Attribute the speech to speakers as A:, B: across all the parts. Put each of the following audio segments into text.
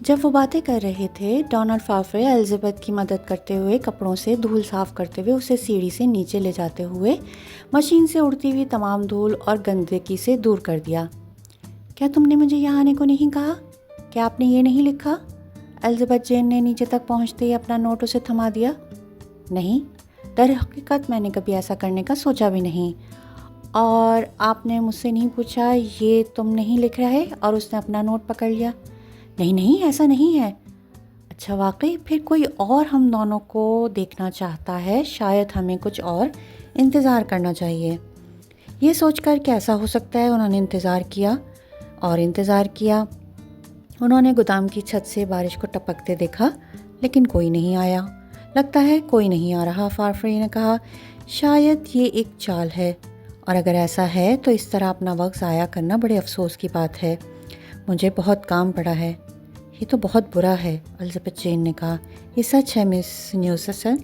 A: جب وہ باتیں کر رہے تھے ڈونلڈ فارفرے الزبتھ کی مدد کرتے ہوئے کپڑوں سے دھول صاف کرتے ہوئے اسے سیڑھی سے نیچے لے جاتے ہوئے مشین سے اڑتی ہوئی تمام دھول اور گندگی سے دور کر دیا۔ کیا تم نے مجھے یہاں آنے کو نہیں کہا؟ کیا آپ نے یہ نہیں لکھا؟ الزبتھ جین نے نیچے تک پہنچتے ہی اپنا نوٹ اسے تھما دیا۔ نہیں، در حقیقت میں نے کبھی ایسا کرنے کا سوچا بھی نہیں، اور آپ نے مجھ سے نہیں پوچھا یہ تم نہیں لکھ رہے؟ اور اس نے اپنا نوٹ پکڑ لیا۔ نہیں ایسا نہیں ہے۔ اچھا واقعی؟ پھر کوئی اور ہم دونوں کو دیکھنا چاہتا ہے، شاید ہمیں کچھ اور انتظار کرنا چاہیے۔ یہ سوچ کر کہ ایسا ہو سکتا ہے انہوں نے انتظار کیا اور انتظار کیا۔ انہوں نے گودام کی چھت سے بارش کو ٹپکتے دیکھا لیکن کوئی نہیں آیا۔ لگتا ہے کوئی نہیں آ رہا، فارفرے نے کہا۔ شاید یہ ایک چال ہے، اور اگر ایسا ہے تو اس طرح اپنا وقت ضائع کرنا بڑے افسوس کی بات ہے۔ مجھے بہت کام پڑا ہے۔ یہ تو بہت برا ہے، الزبتھ جین نے کہا۔ یہ سچ ہے مس نیوسن،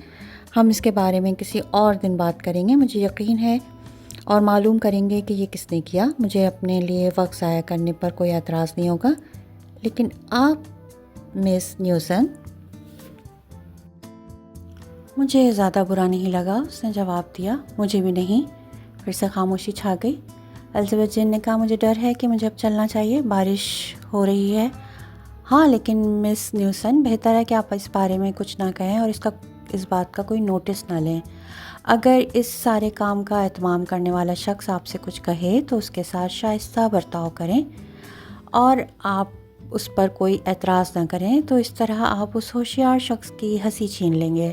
A: ہم اس کے بارے میں کسی اور دن بات کریں گے، مجھے یقین ہے، اور معلوم کریں گے کہ یہ کس نے کیا۔ مجھے اپنے لیے وقت ضائع کرنے پر کوئی اعتراض نہیں ہوگا، لیکن آپ مس نیوسن؟ مجھے زیادہ برا نہیں لگا، اس نے جواب دیا۔ مجھے بھی نہیں۔ پھر سے خاموشی چھا گئی۔ الزبتھ جین نے کہا، مجھے ڈر ہے کہ مجھے اب چلنا چاہیے، بارش ہو رہی ہے۔ ہاں لیکن مس نیوسن، بہتر ہے کہ آپ اس بارے میں کچھ نہ کہیں اور اس بات کا کوئی نوٹس نہ لیں۔ اگر اس سارے کام کا اہتمام کرنے والا شخص آپ سے کچھ کہے تو اس کے ساتھ شائستہ برتاؤ کریں، اور آپ اس پر کوئی اعتراض نہ کریں، تو اس طرح آپ اس ہوشیار شخص کی ہنسی چھین لیں گے۔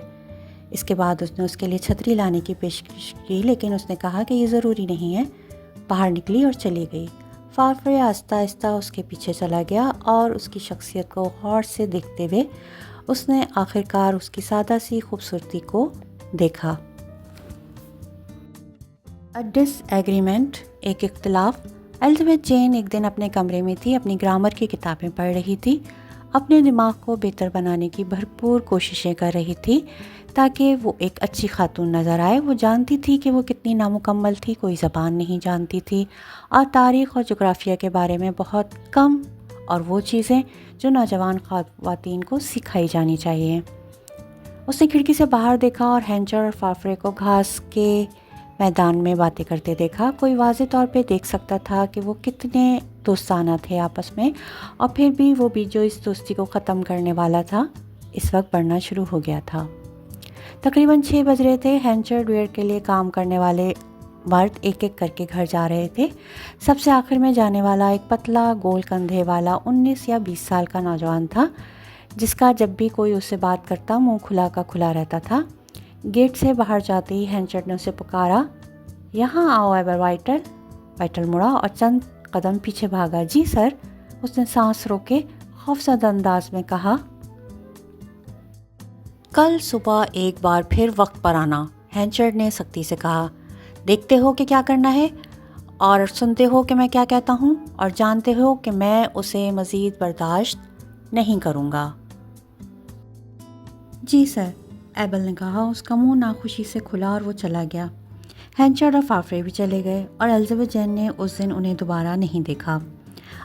A: اس کے بعد اس نے اس کے لیے چھتری لانے کی پیشکش کی، لیکن اس نے کہا کہ یہ ضروری نہیں ہے۔ باہر نکلی اور چلی گئی۔ فارفرے آہستہ آہستہ اس کے پیچھے چلا گیا اور اس کی شخصیت کو غور سے دیکھتے ہوئے اس نے آخرکار اس کی سادہ سی خوبصورتی کو دیکھا۔ ڈس ایگریمنٹ، ایک اختلاف۔ الزبتھ جین ایک دن اپنے کمرے میں تھی، اپنی گرامر کی کتابیں پڑھ رہی تھی، اپنے دماغ کو بہتر بنانے کی بھرپور کوششیں کر رہی تھی تاکہ وہ ایک اچھی خاتون نظر آئے۔ وہ جانتی تھی کہ وہ کتنی نامکمل تھی، کوئی زبان نہیں جانتی تھی، اور تاریخ اور جغرافیہ کے بارے میں بہت کم، اور وہ چیزیں جو نوجوان خواتین کو سکھائی جانی چاہیے۔ اس نے کھڑکی سے باہر دیکھا اور ہینچر اور فارفرے کو گھاس کے میدان میں باتیں کرتے دیکھا۔ کوئی واضح طور پہ دیکھ سکتا تھا کہ وہ کتنے دوستانہ تھے آپس میں، اور پھر بھی وہ بھی جو اس دوستی کو ختم کرنے والا تھا اس وقت بڑھنا شروع ہو گیا تھا۔ تقریباً 6 بج رہے تھے۔ ہینچر ڈویئر کے لیے کام کرنے والے مرد ایک ایک کر کے گھر جا رہے تھے۔ سب سے آخر میں جانے والا ایک پتلا گول کندھے والا 19 یا 20 سال کا نوجوان تھا، جس کا جب بھی کوئی اس سے بات کرتا منہ کھلا کا کھلا رہتا تھا۔ گیٹ سے باہر جاتے ہی ہینچر نے اسے پکارا، یہاں آؤ ایبر وائٹل۔ وائٹل مڑا اور چند قدم پیچھے بھاگا۔ جی سر، اس نے سانس روکے خوفزدہ انداز میں کہا۔ کل صبح ایک بار پھر وقت پر آنا، ہینچر نے سختی سے کہا۔ دیکھتے ہو کہ کیا کرنا ہے، اور سنتے ہو کہ میں کیا کہتا ہوں، اور جانتے ہو کہ میں اسے مزید برداشت نہیں کروں گا۔ جی سر، ایبل نے کہا۔ اس کا منہ ناخوشی سے کھلا اور وہ چلا گیا۔ ہینچر اور فارفرے بھی چلے گئے، اور الزبتھ جین نے اس دن انہیں دوبارہ نہیں دیکھا۔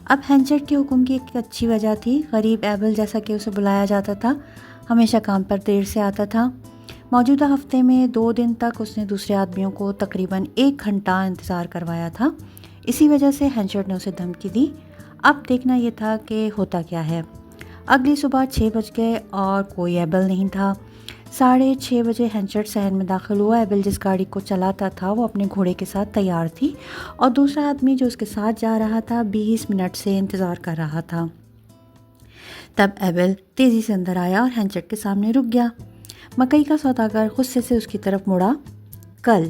A: اب ہینچر کے حکم کی ایک اچھی وجہ تھی۔ غریب ایبل، جیسا کہ اسے بلایا جاتا تھا، ہمیشہ کام پر دیر سے آتا تھا۔ موجودہ ہفتے میں 2 دن تک اس نے دوسرے آدمیوں کو تقریباً 1 گھنٹہ انتظار کروایا تھا۔ اسی وجہ سے ہینچر نے اسے دھمکی دی۔ اب دیکھنا یہ تھا کہ ہوتا کیا ہے۔ اگلی صبح 6 بج گئے اور کوئی ایبل نہیں تھا۔ 6:30 بجے ہینچر صحن میں داخل ہوا۔ ایبل جس گاڑی کو چلاتا تھا وہ اپنے گھوڑے کے ساتھ تیار تھی، اور دوسرا آدمی جو اس کے ساتھ جا رہا تھا 20 منٹ سے انتظار کر رہا تھا۔ تب ایبل تیزی سے اندر آیا اور ہینچر کے سامنے رک گیا۔ مکئی کا سوداگر غصے سے اس کی طرف مڑا۔ کل،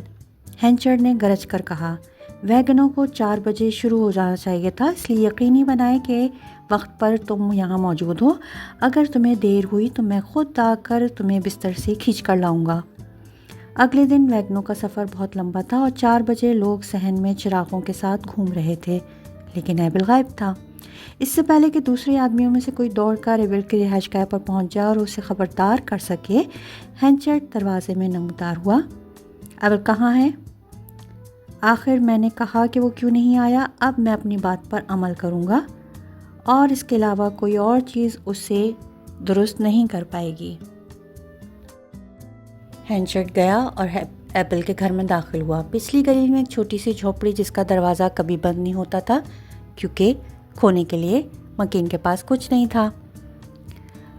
A: ہینچر نے گرج کر کہا، ویگنوں کو 4 بجے شروع ہو جانا چاہیے تھا، اس لیے یقینی بنائیں کہ وقت پر تم یہاں موجود ہو۔ اگر تمہیں دیر ہوئی تو میں خود آ کر تمہیں بستر سے کھینچ کر لاؤں گا۔ اگلے دن ویگنوں کا سفر بہت لمبا تھا اور 4 بجے لوگ صحن میں چراغوں کے ساتھ گھوم رہے تھے، لیکن ایبل غائب تھا۔ اس سے پہلے کہ دوسرے آدمیوں میں سے کوئی دوڑ کر ایبل کی رہائش گاہ پر پہنچ جائے اور اسے خبردار کر سکے، ہینچر دروازے میں نمودار ہوا۔ ایبل کہاں ہے؟ آخر میں نے کہا کہ وہ کیوں نہیں آیا؟ اب میں اپنی بات پر عمل کروں گا، اور اس کے علاوہ کوئی اور چیز اسے درست نہیں کر پائے گی۔ ہینچرڈ گیا اور ایبل کے گھر میں داخل ہوا۔ پچھلی گلی میں ایک چھوٹی سی جھوپڑی جس کا دروازہ کبھی بند نہیں ہوتا تھا کیونکہ کھونے کے لیے مکین کے پاس کچھ نہیں تھا۔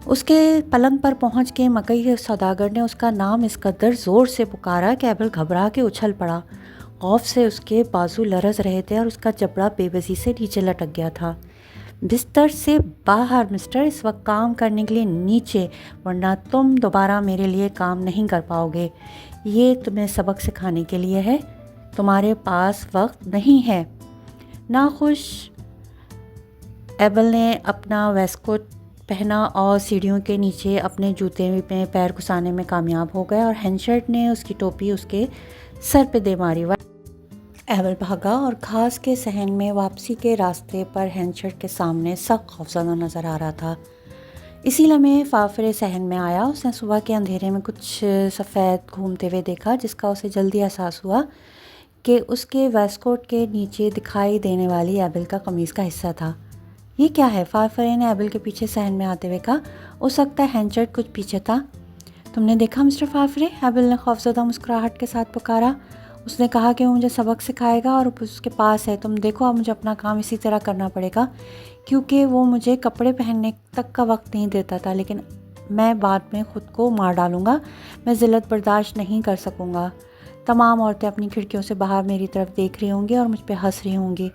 A: اس کے پلنگ پر پہنچ کے مکئی کے سوداگر نے اس کا نام اس قدر زور سے پکارا کہ ایبل گھبرا کے اچھل پڑا۔ خوف سے اس کے بازو لرز رہے تھے اور اس کا جبڑا بے بسی سے نیچے لٹک گیا تھا۔ بستر سے باہر مسٹر، اس وقت کام کرنے کے لیے نیچے، ورنہ تم دوبارہ میرے لیے کام نہیں کر پاؤ گے۔ یہ تمہیں سبق سکھانے کے لیے ہے، تمہارے پاس وقت نہیں ہے۔ ناخوش ایبل نے اپنا ویسکوٹ پہنا اور سیڑھیوں کے نیچے اپنے جوتے میں پیر گھسانے میں کامیاب ہو گیا اور ہینچرڈ نے اس کی ٹوپی اس کے سر پہ دے ماری۔ ایبل بھاگا اور گھاس کے صحن میں واپسی کے راستے پر ہینچرڈ کے سامنے سخت خوفزدہ نظر آ رہا تھا۔ اسی لمحے فافرے صحن میں آیا۔ اس نے صبح کے اندھیرے میں کچھ سفید گھومتے ہوئے دیکھا جس کا اسے جلدی احساس ہوا کہ اس کے ویسکوٹ کے نیچے دکھائی دینے والی ایبل کا قمیض کا حصہ تھا۔ یہ کیا ہے؟ فافرے نے ایبل کے پیچھے صحن میں آتے ہوئے کہا۔ ہو سکتا ہے ہینچرڈ کچھ پیچھے تھا۔ تم نے دیکھا مسٹر فافرے؟ ایبل نے خوفزدہ مسکراہٹ کے ساتھ پکارا۔ اس نے کہا کہ وہ مجھے سبق سکھائے گا اور اس کے پاس ہے۔ تم دیکھو اب مجھے اپنا کام اسی طرح کرنا پڑے گا کیونکہ وہ مجھے کپڑے پہننے تک کا وقت نہیں دیتا تھا، لیکن میں بعد میں خود کو مار ڈالوں گا۔ میں ذلت برداشت نہیں کر سکوں گا۔ تمام عورتیں اپنی کھڑکیوں سے باہر میری طرف دیکھ رہی ہوں گی اور مجھ پہ ہنس رہی ہوں گی۔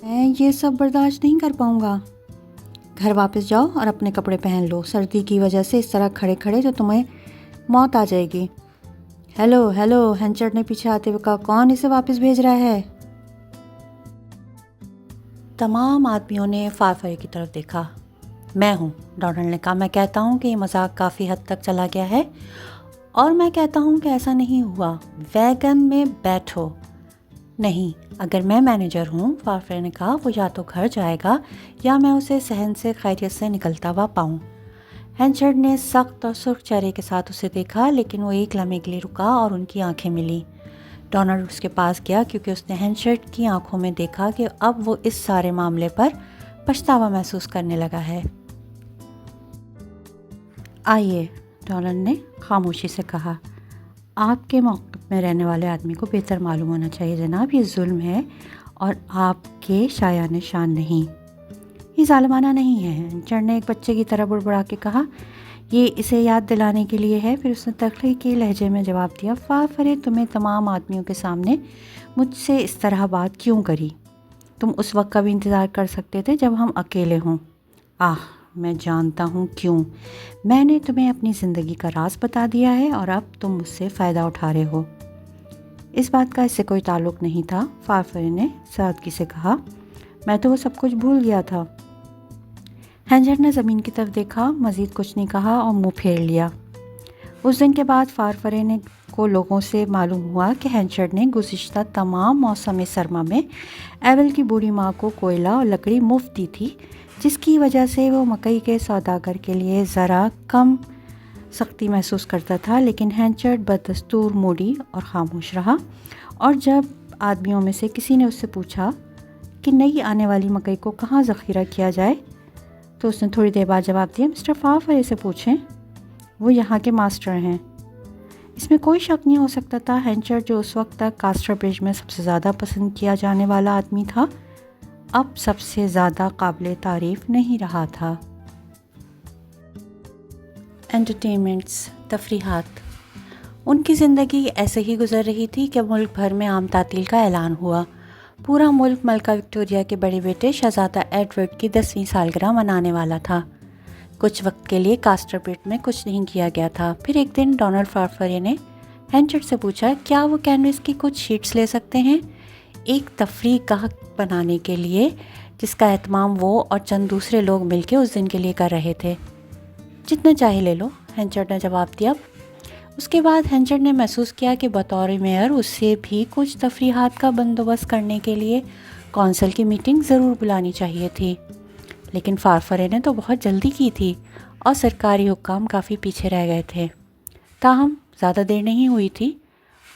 A: میں یہ سب برداشت نہیں کر پاؤں گا۔ گھر واپس جاؤ اور اپنے کپڑے پہن لو۔ سردی کی وجہ سے اس طرح کھڑے کھڑے تو تمہیں موت آ جائے گی۔ ہیلو ہیلو، ہینچرڈ نے پیچھے آتے ہوئے کہا، کون اسے واپس بھیج رہا ہے؟ تمام آدمیوں نے فافرے کی طرف دیکھا۔ میں ہوں، ڈونلڈ نے کہا۔ میں کہتا ہوں کہ یہ مذاق کافی حد تک چلا گیا ہے اور میں کہتا ہوں کہ ایسا نہیں ہوا۔ ویگن میں بیٹھو۔ نہیں، اگر میں مینیجر ہوں، فافرے نے کہا، وہ یا تو گھر جائے گا یا میں اسے صحن سے خیریت سے نکلتا ہوا پاؤں۔ ہینچرڈ نے سخت اور سرخ چہرے کے ساتھ اسے دیکھا، لیکن وہ ایک لمحے کے لیے رکا اور ان کی آنکھیں ملی۔ ڈونلڈ اس کے پاس گیا کیونکہ اس نے ہینچرڈ کی آنکھوں میں دیکھا کہ اب وہ اس سارے معاملے پر پچھتاوا محسوس کرنے لگا ہے۔ آئیے، ڈونلڈ نے خاموشی سے کہا۔ آپ کے موقف میں رہنے والے آدمی کو بہتر معلوم ہونا چاہیے جناب، یہ ظلم ہے اور آپ کے شایان شان نہیں۔ یہ ظالمانہ نہیں ہے، ہینچرڈ نے ایک بچے کی طرح بڑبڑا کے کہا۔ یہ اسے یاد دلانے کے لیے ہے۔ پھر اس نے تخلیقی لہجے میں جواب دیا، فافرے، تمہیں تمام آدمیوں کے سامنے مجھ سے اس طرح بات کیوں کری؟ تم اس وقت کا بھی انتظار کر سکتے تھے جب ہم اکیلے ہوں۔ میں جانتا ہوں کیوں۔ میں نے تمہیں اپنی زندگی کا راز بتا دیا ہے اور اب تم مجھ سے فائدہ اٹھا رہے ہو۔ اس بات کا اس سے کوئی تعلق نہیں تھا، فافرے نے سادگی سے کہا۔ میں تو وہ سب کچھ بھول گیا تھا۔ ہینچرڈ نے زمین کی طرف دیکھا، مزید کچھ نہیں کہا اور منہ پھیر لیا۔ اس دن کے بعد فافرے کو لوگوں سے معلوم ہوا کہ ہینچرڈ نے گزشتہ تمام موسم سرما میں ایبل کی بوڑھی ماں کو کوئلہ اور لکڑی مفت دی تھی، جس کی وجہ سے وہ مکئی کے سوداگر کے لیے ذرا کم سختی محسوس کرتا تھا۔ لیکن ہینچرڈ بدستور موڈی اور خاموش رہا، اور جب آدمیوں میں سے کسی نے اس سے پوچھا کہ نئی آنے والی مکئی کو کہاں ذخیرہ کیا جائے تو اس نے تھوڑی دیر بعد جواب دیا، مسٹر فافرے سے پوچھیں، وہ یہاں کے ماسٹر ہیں۔ اس میں کوئی شک نہیں ہو سکتا تھا، ہینچرڈ جو اس وقت تک کاسٹر برج میں سب سے زیادہ پسند کیا جانے والا آدمی تھا، اب سب سے زیادہ قابل تعریف نہیں رہا تھا۔ انٹرٹینمنٹس، تفریحات۔ ان کی زندگی ایسے ہی گزر رہی تھی کہ ملک بھر میں عام تعطیل کا اعلان ہوا۔ پورا ملک ملکہ وکٹوریہ کے بڑے بیٹے شہزادہ ایڈورڈ کی 10ویں سالگرہ منانے والا تھا۔ کچھ وقت کے لیے کاسٹر برج میں کچھ نہیں کیا گیا تھا۔ پھر ایک دن ڈونلڈ فافرے نے ہینچرڈ سے پوچھا، کیا وہ کینوس کی کچھ شیٹس لے سکتے ہیں، ایک تفریح گاہ بنانے کے لیے جس کا اہتمام وہ اور چند دوسرے لوگ مل کے اس دن کے لیے کر رہے تھے۔ جتنا چاہے لے لو، ہینچرڈ نے جواب دیا۔ اس کے بعد ہینچرڈ نے محسوس کیا کہ بطور میئر اسے بھی کچھ تفریحات کا بندوبست کرنے کے لیے کونسل کی میٹنگ ضرور بلانی چاہیے تھی، لیکن فافرے نے تو بہت جلدی کی تھی اور سرکاری حکام کافی پیچھے رہ گئے تھے۔ تاہم زیادہ دیر نہیں ہوئی تھی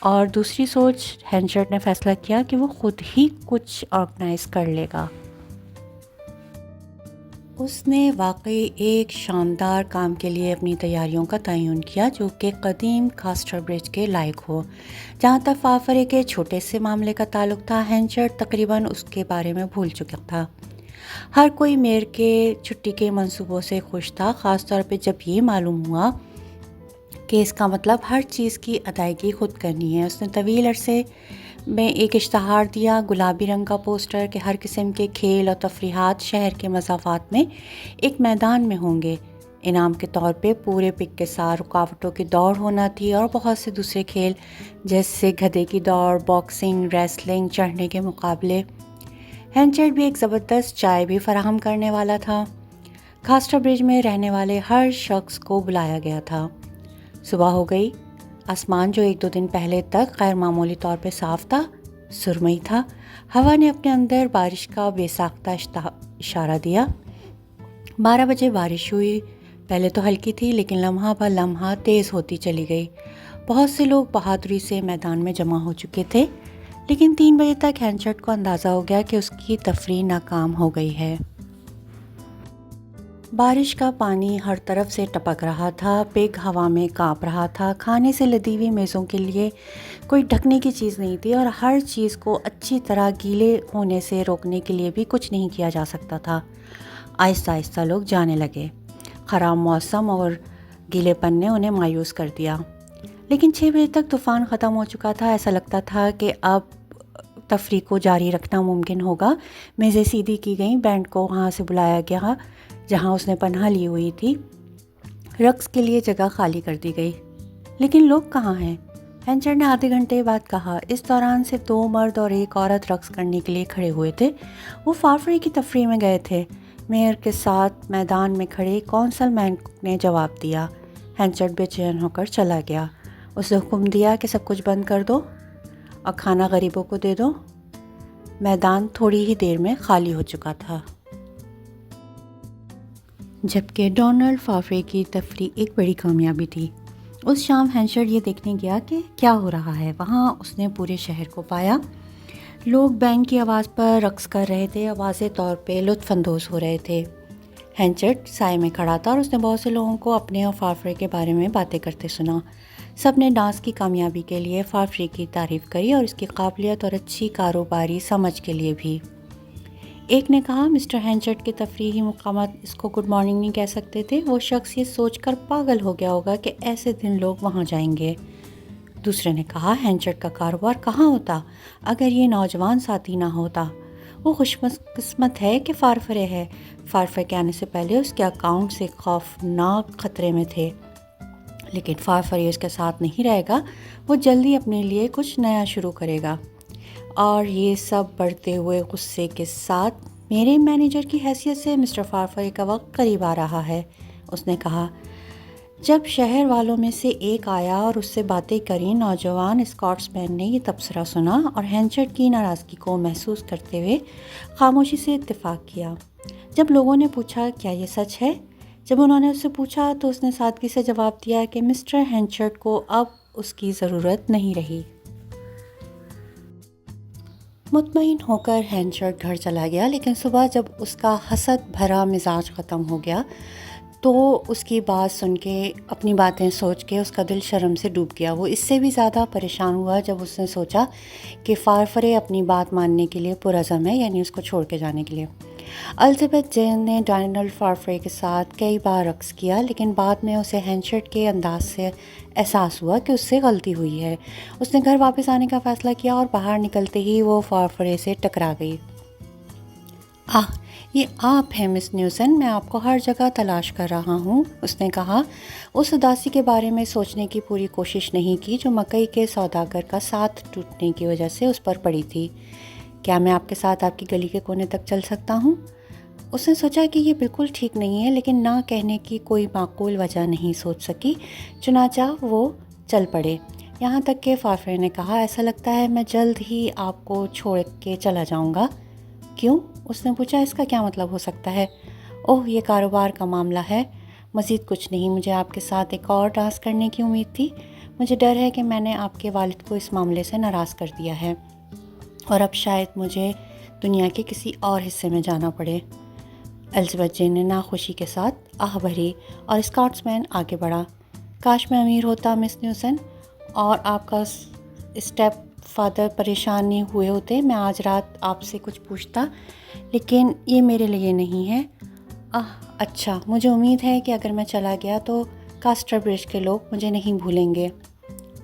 A: اور دوسری سوچ ہینچرڈ نے فیصلہ کیا کہ وہ خود ہی کچھ آرگنائز کر لے گا۔ اس نے واقعی ایک شاندار کام کے لیے اپنی تیاریوں کا تعین کیا جو کہ قدیم کاسٹر برج کے لائق ہو۔ جہاں تک فارفرے کے چھوٹے سے معاملے کا تعلق تھا، ہینچرڈ تقریباً اس کے بارے میں بھول چکا تھا۔ ہر کوئی میئر کے چھٹی کے منصوبوں سے خوش تھا، خاص طور پہ جب یہ معلوم ہوا کہ اس کا مطلب ہر چیز کی ادائیگی خود کرنی ہے۔ اس نے طویل عرصے میں ایک اشتہار دیا، گلابی رنگ کا پوسٹر، کہ ہر قسم کے کھیل اور تفریحات شہر کے مضافات میں ایک میدان میں ہوں گے۔ انعام کے طور پہ پورے پک کے ساتھ رکاوٹوں کی دوڑ ہونا تھی اور بہت سے دوسرے کھیل جیسے گدھے کی دوڑ، باکسنگ، ریسلنگ، چڑھنے کے مقابلے۔ ہینچرڈ بھی ایک زبردست چائے بھی فراہم کرنے والا تھا۔ کاسٹر برج میں رہنے والے ہر شخص کو بلایا گیا تھا۔ صبح ہو گئی۔ آسمان جو ایک دو دن پہلے تک غیر معمولی طور پہ صاف تھا، سرمئی تھا۔ ہوا نے اپنے اندر بارش کا بے ساختہ اشارہ دیا۔ 12 بجے بارش ہوئی۔ پہلے تو ہلکی تھی لیکن لمحہ بہ لمحہ تیز ہوتی چلی گئی۔ بہت سے لوگ بہادری سے میدان میں جمع ہو چکے تھے، لیکن 3 بجے تک ہینچرڈ کو اندازہ ہو گیا کہ اس کی تفریح ناکام ہو گئی ہے۔ بارش کا پانی ہر طرف سے ٹپک رہا تھا، پگ ہوا میں کانپ رہا تھا، کھانے سے لدی ہوئی میزوں کے لیے کوئی ڈھکنے کی چیز نہیں تھی اور ہر چیز کو اچھی طرح گیلے ہونے سے روکنے کے لیے بھی کچھ نہیں کیا جا سکتا تھا۔ آہستہ آہستہ لوگ جانے لگے۔ خراب موسم اور گیلے پن نے انہیں مایوس کر دیا، لیکن 6 بجے تک طوفان ختم ہو چکا تھا۔ ایسا لگتا تھا کہ اب تفریح کو جاری رکھنا ممکن ہوگا۔ میزیں سیدھی کی گئیں، بینڈ کو وہاں سے بلایا گیا جہاں اس نے پناہ لی ہوئی تھی۔ رقص کے لیے جگہ خالی کر دی گئی۔ لیکن لوگ کہاں ہیں؟ ہینچرڈ نے آدھے گھنٹے بعد کہا۔ اس دوران صرف 2 مرد اور ایک عورت رقص کرنے کے لیے کھڑے ہوئے تھے۔ وہ فارفرے کی تفریح میں گئے تھے۔ میئر کے ساتھ میدان میں کھڑے کونسل مین نے جواب دیا۔ ہینچرڈ بے چین ہو کر چلا گیا۔ اسے حکم دیا کہ سب کچھ بند کر دو اور کھانا غریبوں کو دے دو۔ میدان تھوڑی ہی دیر میں خالی ہو چکا تھا، جبکہ ڈونلڈ فارفرے کی تفریح ایک بڑی کامیابی تھی۔ اس شام ہینچرڈ یہ دیکھنے گیا کہ کیا ہو رہا ہے۔ وہاں اس نے پورے شہر کو پایا۔ لوگ بینڈ کی آواز پر رقص کر رہے تھے اور واضح طور پہ لطف اندوز ہو رہے تھے۔ ہینچرڈ سائے میں کھڑا تھا اور اس نے بہت سے لوگوں کو اپنے اور فارفرے کے بارے میں باتیں کرتے سنا۔ سب نے ڈانس کی کامیابی کے لیے فارفرے کی تعریف کری اور اس کی قابلیت اور اچھی کاروباری سمجھ کے لیے بھی۔ ایک نے کہا، مسٹر ہینچرڈ کے تفریحی مقامات اس کو گڈ مارننگ نہیں کہہ سکتے تھے۔ وہ شخص یہ سوچ کر پاگل ہو گیا ہوگا کہ ایسے دن لوگ وہاں جائیں گے۔ دوسرے نے کہا، ہینچرڈ کا کاروبار کہاں ہوتا اگر یہ نوجوان ساتھی نہ ہوتا۔ وہ خوش قسمت ہے کہ فارفرے ہے۔ فارفرے کے آنے سے پہلے اس کے اکاؤنٹ سے خوفناک خطرے میں تھے، لیکن فارفرے اس کے ساتھ نہیں رہے گا۔ وہ جلدی اپنے لیے کچھ نیا شروع کرے گا۔ اور یہ سب بڑھتے ہوئے غصے کے ساتھ، میرے مینیجر کی حیثیت سے مسٹر فارفرے کا وقت قریب آ رہا ہے، اس نے کہا۔ جب شہر والوں میں سے ایک آیا اور اس سے باتیں کریں، نوجوان اسکاٹس مین نے یہ تبصرہ سنا اور ہینچرڈ کی ناراضگی کو محسوس کرتے ہوئے خاموشی سے اتفاق کیا۔ جب لوگوں نے پوچھا کیا یہ سچ ہے، جب انہوں نے اس سے پوچھا تو اس نے سادگی سے جواب دیا کہ مسٹر ہینچرڈ کو اب اس کی ضرورت نہیں رہی۔ مطمئن ہو کر ہینچرڈ گھر چلا گیا، لیکن صبح جب اس کا حسد بھرا مزاج ختم ہو گیا تو اس کی بات سن کے، اپنی باتیں سوچ کے اس کا دل شرم سے ڈوب گیا۔ وہ اس سے بھی زیادہ پریشان ہوا جب اس نے سوچا کہ فارفرے اپنی بات ماننے کے لیے پرعزم ہے، یعنی اس کو چھوڑ کے جانے کے لیے۔ الزبتھ جین نے ڈونلڈ فارفرے کے ساتھ کئی بار رقص کیا، لیکن بعد میں اسے ہینچرڈ کے انداز سے احساس ہوا کہ اس سے غلطی ہوئی ہے۔ اس نے گھر واپس آنے کا فیصلہ کیا اور باہر نکلتے ہی وہ فارفرے سے ٹکرا گئی۔ یہ آپ ہیں مس نیوسن، میں آپ کو ہر جگہ تلاش کر رہا ہوں، اس نے کہا۔ اس اداسی کے بارے میں سوچنے کی پوری کوشش نہیں کی جو مکئی کے سوداگر کا ساتھ ٹوٹنے کی وجہ سے اس پر پڑی تھی۔ کیا میں آپ کے ساتھ آپ کی گلی کے کونے تک چل سکتا ہوں؟ اس نے سوچا کہ یہ بالکل ٹھیک نہیں ہے، لیکن نہ کہنے کی کوئی معقول وجہ نہیں سوچ سکی، چنانچہ وہ چل پڑے۔ یہاں تک کہ فارفرے نے کہا، ایسا لگتا ہے میں جلد ہی آپ کو چھوڑ کے چلا جاؤں گا۔ کیوں؟ اس نے پوچھا۔ اس کا کیا مطلب ہو سکتا ہے؟ اوہ، یہ کاروبار کا معاملہ ہے، مزید کچھ نہیں۔ مجھے آپ کے ساتھ ایک اور ڈانس کرنے کی امید تھی۔ مجھے ڈر ہے کہ میں نے آپ کے والد کو اس معاملے سے ناراض کر دیا ہے اور اب شاید مجھے دنیا کے کسی اور حصے میں جانا پڑے۔ الزبتھ جین نے ناخوشی کے ساتھ آہ بھری اور اسکاٹس مین آگے بڑھا. کاش میں امیر ہوتا مس نیوسن اور آپ کا اسٹیپ فادر پریشان نہیں ہوئے ہوتے. میں آج رات آپ سے کچھ پوچھتا لیکن یہ میرے لیے نہیں ہے. اچھا، مجھے امید ہے کہ اگر میں چلا گیا تو کاسٹر برج کے لوگ مجھے نہیں بھولیں گے.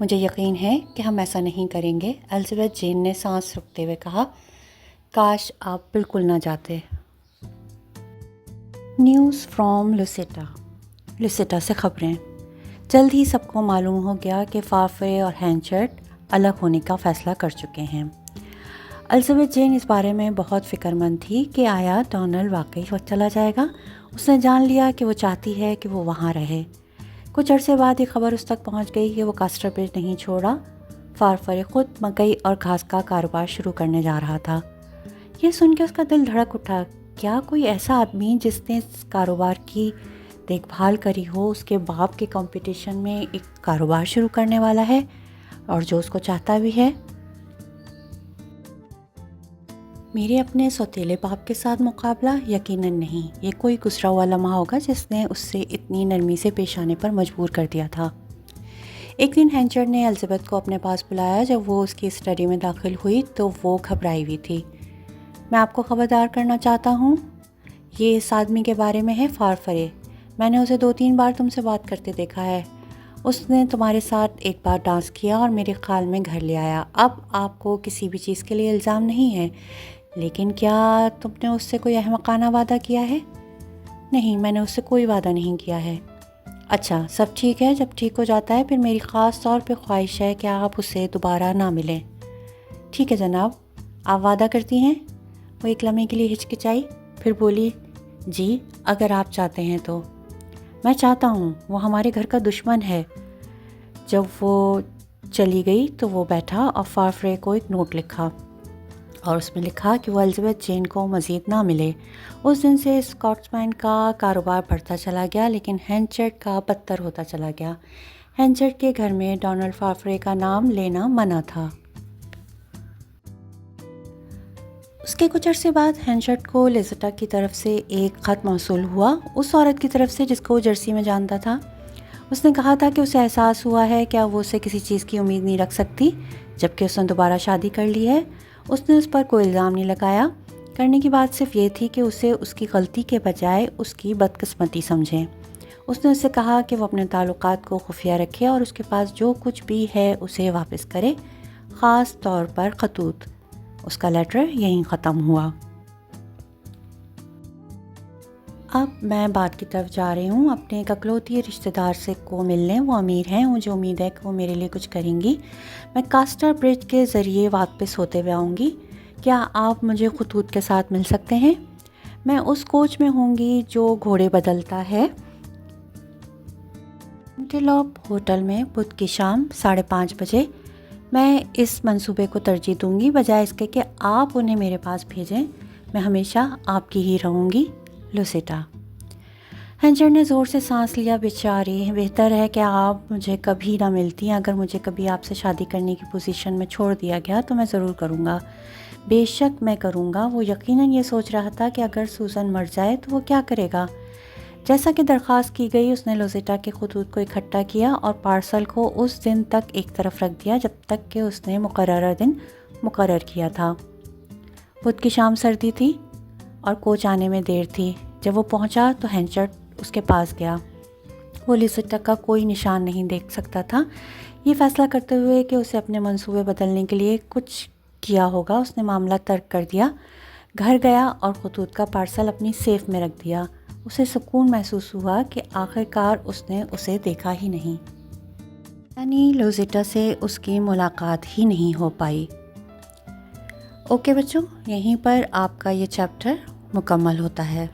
A: مجھے یقین ہے کہ ہم ایسا نہیں کریں گے. الزبتھ جین نے سانس روکتے ہوئے کہا. کاش آپ بالکل نہ جاتے. نیوز فرام لوسیٹا سے خبریں. جلد ہی سب کو معلوم ہو گیا کہ فارفرے اور ہینچرڈ الگ ہونے کا فیصلہ کر چکے ہیں. الزبتھ جین اس بارے میں بہت فکر مند تھی کہ آیا ڈونلڈ واقعی چلا جائے گا. اس نے جان لیا کہ وہ چاہتی ہے کہ وہ وہاں رہے. کچھ عرصے بعد یہ خبر اس تک پہنچ گئی کہ وہ کاسٹر برج نہیں چھوڑا. فارفرے خود مکئی اور گھاس کا کاروبار شروع کرنے جا رہا تھا. یہ سن کے اس کا دل دھڑک اٹھا. کیا کوئی ایسا آدمی جس نے اس کاروبار کی دیکھ بھال کری ہو اس کے باپ کے کمپٹیشن میں ایک کاروبار شروع کرنے والا ہے اور جو اس کو چاہتا بھی ہے؟ میرے اپنے سوتیلے باپ کے ساتھ مقابلہ؟ یقیناً نہیں. یہ کوئی گزرا ہوا لمحہ ہوگا جس نے اس سے اتنی نرمی سے پیش آنے پر مجبور کر دیا تھا. ایک دن ہینچرڈ نے الزبتھ کو اپنے پاس بلایا. جب وہ اس کی اسٹڈی میں داخل ہوئی تو وہ گھبرائی ہوئی تھی. میں آپ کو خبردار کرنا چاہتا ہوں، یہ اس آدمی کے بارے میں ہے، فارفرے. میں نے اسے 2-3 بار تم سے بات کرتے دیکھا ہے. اس نے تمہارے ساتھ ایک بار ڈانس کیا اور میرے خیال میں گھر لے آیا. اب آپ کو کسی بھی چیز کے لیے الزام نہیں ہے، لیکن کیا تم نے اس سے کوئی احمقانہ وعدہ کیا ہے؟ نہیں، میں نے اس سے کوئی وعدہ نہیں کیا ہے. اچھا، سب ٹھیک ہے. جب ٹھیک ہو جاتا ہے پھر میری خاص طور پہ خواہش ہے کہ آپ اسے دوبارہ نہ ملیں. ٹھیک ہے جناب، آپ وعدہ کرتی ہیں؟ وہ ایک لمحے کے لیے ہچکچائی، پھر بولی. جی، اگر آپ چاہتے ہیں تو. میں چاہتا ہوں. وہ ہمارے گھر کا دشمن ہے. جب وہ چلی گئی تو وہ بیٹھا اور فارفرے کو ایک نوٹ لکھا اور اس میں لکھا کہ وہ الزبتھ جین کو مزید نہ ملے. اس دن سے اسکاٹس مین کا کاروبار بڑھتا چلا گیا لیکن ہینچرڈ کا بدتر ہوتا چلا گیا. ہینچرڈ کے گھر میں ڈونلڈ فارفرے کا نام لینا منع تھا. اس کے کچھ عرصے بعد ہینچرڈ کو لوسیٹا کی طرف سے ایک خط موصول ہوا، اس عورت کی طرف سے جس کو وہ جرسی میں جانتا تھا. اس نے کہا تھا کہ اسے احساس ہوا ہے کہ اب وہ اسے کسی چیز کی امید نہیں رکھ سکتی جبکہ اس نے دوبارہ شادی کر لی ہے. اس نے اس پر کوئی الزام نہیں لگایا. کرنے کی بات صرف یہ تھی کہ اسے اس کی غلطی کے بجائے اس کی بدقسمتی سمجھیں. اس نے اسے کہا کہ وہ اپنے تعلقات کو خفیہ رکھے اور اس کے پاس جو کچھ بھی ہے اسے واپس کرے، خاص طور پر خطوط. اس کا لیٹر یہیں ختم ہوا. اب میں بات کی طرف جا رہی ہوں. اپنے ایک اکلوتی رشتہ دار سے کو ملنے. وہ امیر ہیں، مجھے امید ہے کہ وہ میرے لیے کچھ کریں گی. میں کاسٹر برج کے ذریعے واپس ہوتے ہوئے آؤں گی. کیا آپ مجھے خطوط کے ساتھ مل سکتے ہیں؟ میں اس کوچ میں ہوں گی جو گھوڑے بدلتا ہے. انٹیلوپ ہوٹل میں بدھ کی شام 5:30 بجے. میں اس منصوبے کو ترجیح دوں گی بجائے اس کے کہ آپ انہیں میرے پاس بھیجیں. میں ہمیشہ آپ کی ہی رہوں گی. لوسیٹا. ہینچرڈ نے زور سے سانس لیا. بیچاری، بہتر ہے کہ آپ مجھے کبھی نہ ملتی. اگر مجھے کبھی آپ سے شادی کرنے کی پوزیشن میں چھوڑ دیا گیا تو میں ضرور کروں گا. بے شک میں کروں گا. وہ یقیناً یہ سوچ رہا تھا کہ اگر سوزن مر جائے تو وہ کیا کرے گا. جیسا کہ درخواست کی گئی اس نے لوسیٹا کے خطوط کو اکٹھا کیا اور پارسل کو اس دن تک ایک طرف رکھ دیا جب تک کہ اس نے مقررہ دن مقرر کیا تھا. بدھ کی شام سردی تھی اور کوچ آنے میں دیر تھی. جب وہ پہنچا تو ہینچرڈ اس کے پاس گیا. وہ لوسیٹا کا کوئی نشان نہیں دیکھ سکتا تھا. یہ فیصلہ کرتے ہوئے کہ اسے اپنے منصوبے بدلنے کے لیے کچھ کیا ہوگا اس نے معاملہ ترک کر دیا. گھر گیا اور خطوط کا پارسل اپنی سیف میں رکھ دیا. اسے سکون محسوس ہوا کہ آخر کار اس نے اسے دیکھا ہی نہیں، یعنی لوسیٹا سے اس کی ملاقات ہی نہیں ہو پائی. اوکے بچوں، یہیں پر آپ کا یہ چیپٹر مکمل ہوتا ہے.